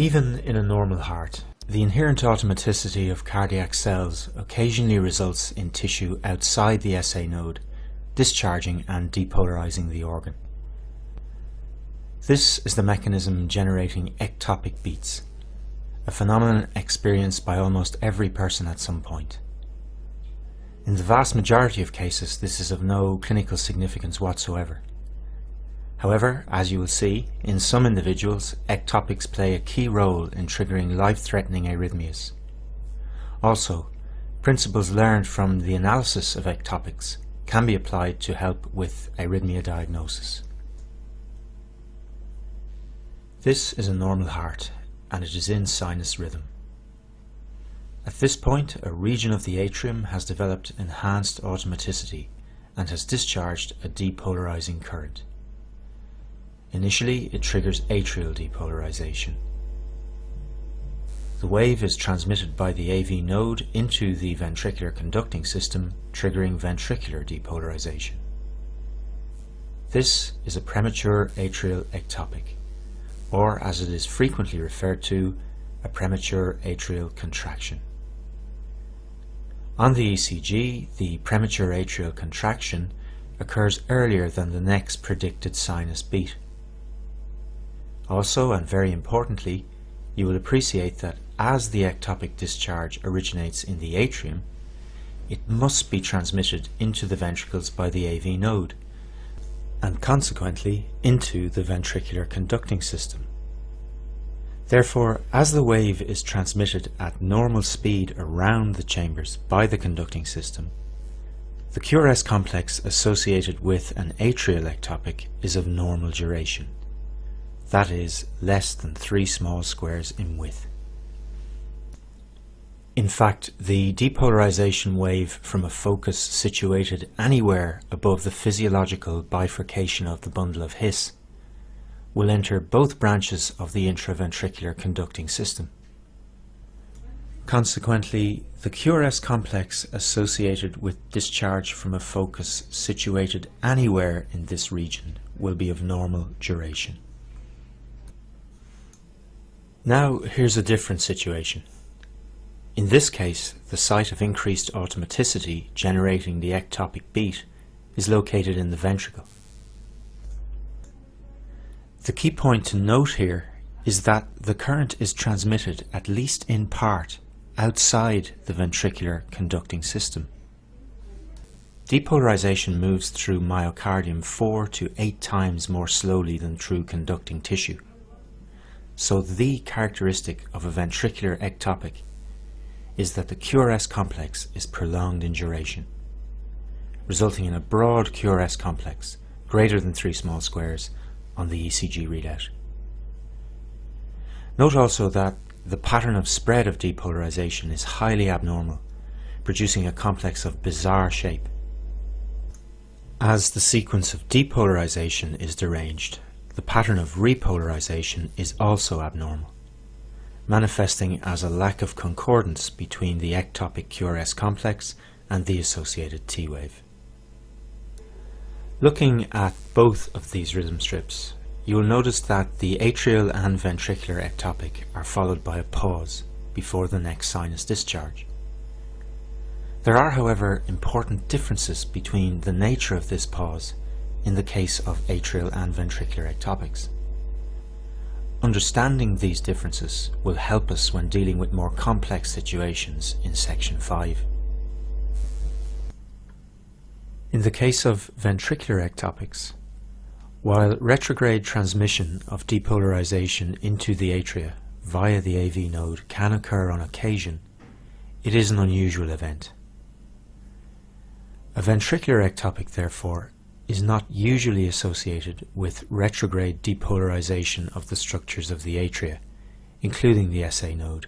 Even in a normal heart, the inherent automaticity of cardiac cells occasionally results in tissue outside the SA node discharging and depolarizing the organ. This is the mechanism generating ectopic beats, a phenomenon experienced by almost every person at some point. In the vast majority of cases, this is of no clinical significance whatsoever. However, as you will see, in some individuals, ectopics play a key role in triggering life-threatening arrhythmias. Also, principles learned from the analysis of ectopics can be applied to help with arrhythmia diagnosis. This is a normal heart, and it is in sinus rhythm. At this point, a region of the atrium has developed enhanced automaticity and has discharged a depolarizing current. Initially, it triggers atrial depolarization. The wave is transmitted by the AV node into the ventricular conducting system, triggering ventricular depolarization. This is a premature atrial ectopic, or as it is frequently referred to, a premature atrial contraction. On the ECG, the premature atrial contraction occurs earlier than the next predicted sinus beat. Also, and very importantly, you will appreciate that as the ectopic discharge originates in the atrium, it must be transmitted into the ventricles by the AV node, and consequently into the ventricular conducting system. Therefore, as the wave is transmitted at normal speed around the chambers by the conducting system, the QRS complex associated with an atrial ectopic is of normal duration. That is, less than 3 small squares in width. In fact, the depolarization wave from a focus situated anywhere above the physiological bifurcation of the bundle of His will enter both branches of the intraventricular conducting system. Consequently, the QRS complex associated with discharge from a focus situated anywhere in this region will be of normal duration. Now here's a different situation. In this case, the site of increased automaticity generating the ectopic beat is located in the ventricle. The key point to note here is that the current is transmitted, at least in part, outside the ventricular conducting system. Depolarization moves through myocardium 4 to 8 times more slowly than through conducting tissue. So the characteristic of a ventricular ectopic is that the QRS complex is prolonged in duration, resulting in a broad QRS complex greater than 3 small squares on the ECG readout. Note also that the pattern of spread of depolarization is highly abnormal, producing a complex of bizarre shape. As the sequence of depolarization is deranged, the pattern of repolarization is also abnormal, manifesting as a lack of concordance between the ectopic QRS complex and the associated T wave. Looking at both of these rhythm strips, you will notice that the atrial and ventricular ectopic are followed by a pause before the next sinus discharge. There are, however, important differences between the nature of this pause in the case of atrial and ventricular ectopics. Understanding these differences will help us when dealing with more complex situations in Section 5. In the case of ventricular ectopics, while retrograde transmission of depolarization into the atria via the AV node can occur on occasion, it is an unusual event. A ventricular ectopic, therefore, is not usually associated with retrograde depolarization of the structures of the atria, including the SA node.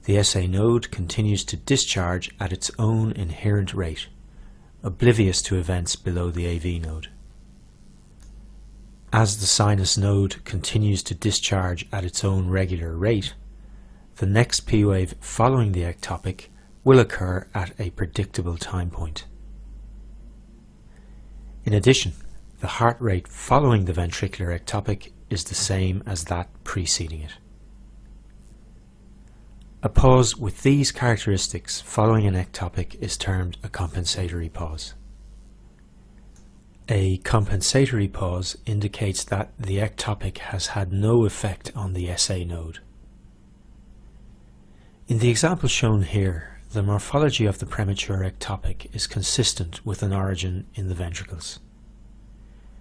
The SA node continues to discharge at its own inherent rate, oblivious to events below the AV node. As the sinus node continues to discharge at its own regular rate, the next P wave following the ectopic will occur at a predictable time point. In addition, the heart rate following the ventricular ectopic is the same as that preceding it. A pause with these characteristics following an ectopic is termed a compensatory pause. A compensatory pause indicates that the ectopic has had no effect on the SA node. In the example shown here, the morphology of the premature ectopic is consistent with an origin in the ventricles.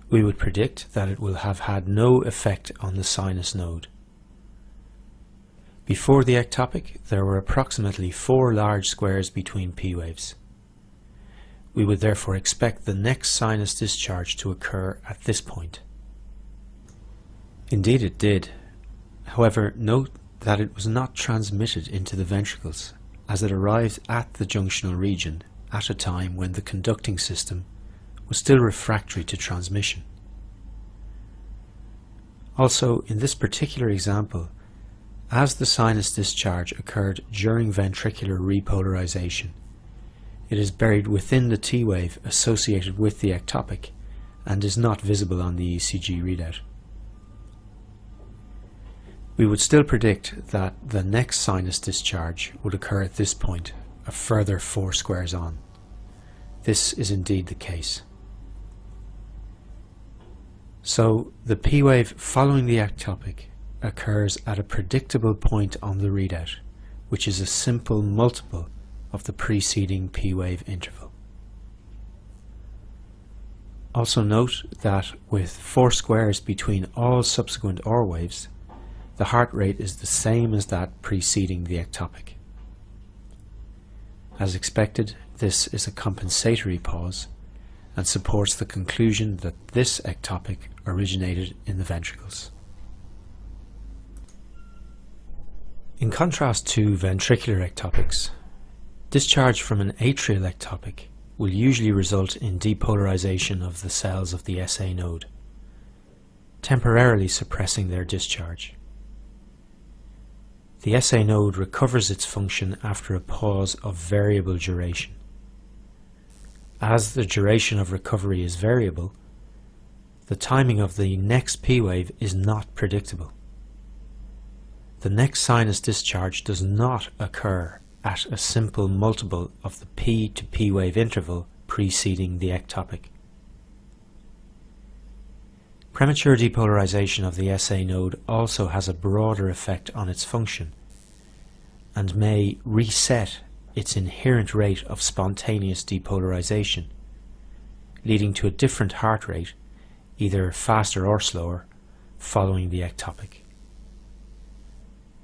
We would predict that it will have had no effect on the sinus node. Before the ectopic, there were approximately 4 large squares between P waves. We would therefore expect the next sinus discharge to occur at this point. Indeed it did. However, note that it was not transmitted into the ventricles, as it arrived at the junctional region at a time when the conducting system was still refractory to transmission. Also, in this particular example, as the sinus discharge occurred during ventricular repolarization, it is buried within the T wave associated with the ectopic and is not visible on the ECG readout. We would still predict that the next sinus discharge would occur at this point, a further 4 squares on. This is indeed the case. So the P wave following the ectopic occurs at a predictable point on the readout, which is a simple multiple of the preceding P wave interval. Also note that with 4 squares between all subsequent OR waves, the heart rate is the same as that preceding the ectopic. As expected, this is a compensatory pause and supports the conclusion that this ectopic originated in the ventricles. In contrast to ventricular ectopics, discharge from an atrial ectopic will usually result in depolarization of the cells of the SA node, temporarily suppressing their discharge. The SA node recovers its function after a pause of variable duration. As the duration of recovery is variable, the timing of the next P wave is not predictable. The next sinus discharge does not occur at a simple multiple of the P to P wave interval preceding the ectopic. Premature depolarization of the SA node also has a broader effect on its function and may reset its inherent rate of spontaneous depolarization, leading to a different heart rate, either faster or slower, following the ectopic.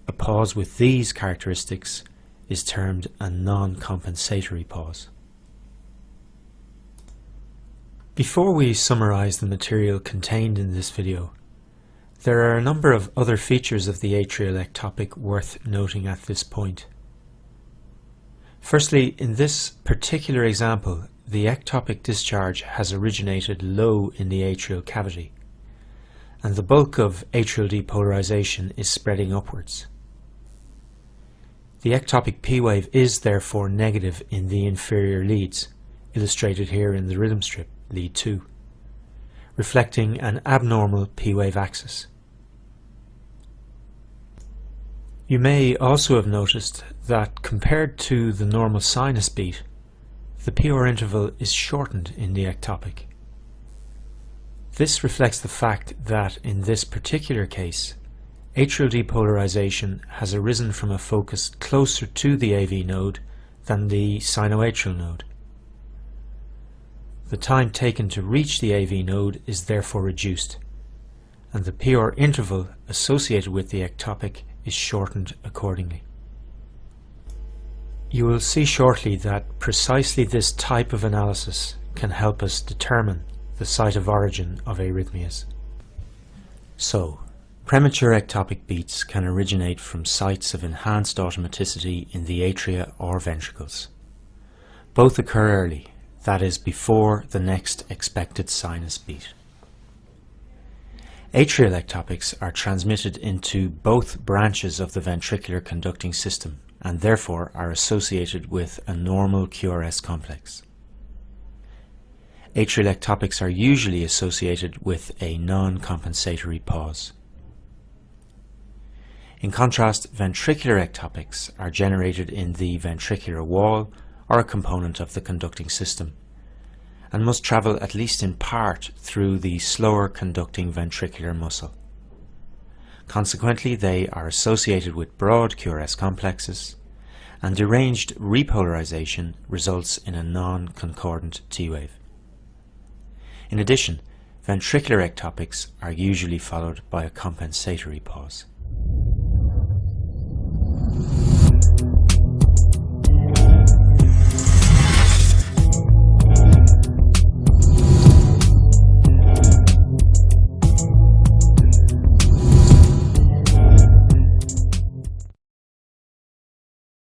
A pause with these characteristics is termed a non-compensatory pause. Before we summarize the material contained in this video, there are a number of other features of the atrial ectopic worth noting at this point. Firstly, in this particular example, the ectopic discharge has originated low in the atrial cavity, and the bulk of atrial depolarization is spreading upwards. The ectopic P wave is therefore negative in the inferior leads, illustrated here in the rhythm strip, lead 2, reflecting an abnormal P wave axis. You may also have noticed that compared to the normal sinus beat, the PR interval is shortened in the ectopic. This reflects the fact that in this particular case, atrial depolarization has arisen from a focus closer to the AV node than the sinoatrial node. The time taken to reach the AV node is therefore reduced, and the PR interval associated with the ectopic is shortened accordingly. You will see shortly that precisely this type of analysis can help us determine the site of origin of arrhythmias. So, premature ectopic beats can originate from sites of enhanced automaticity in the atria or ventricles. Both occur early, that is, before the next expected sinus beat. Atrial ectopics are transmitted into both branches of the ventricular conducting system and therefore are associated with a normal QRS complex. Atrial ectopics are usually associated with a non-compensatory pause. In contrast, ventricular ectopics are generated in the ventricular wall or a component of the conducting system, and must travel at least in part through the slower conducting ventricular muscle. Consequently, they are associated with broad QRS complexes, and deranged repolarization results in a non-concordant T-wave. In addition, ventricular ectopics are usually followed by a compensatory pause.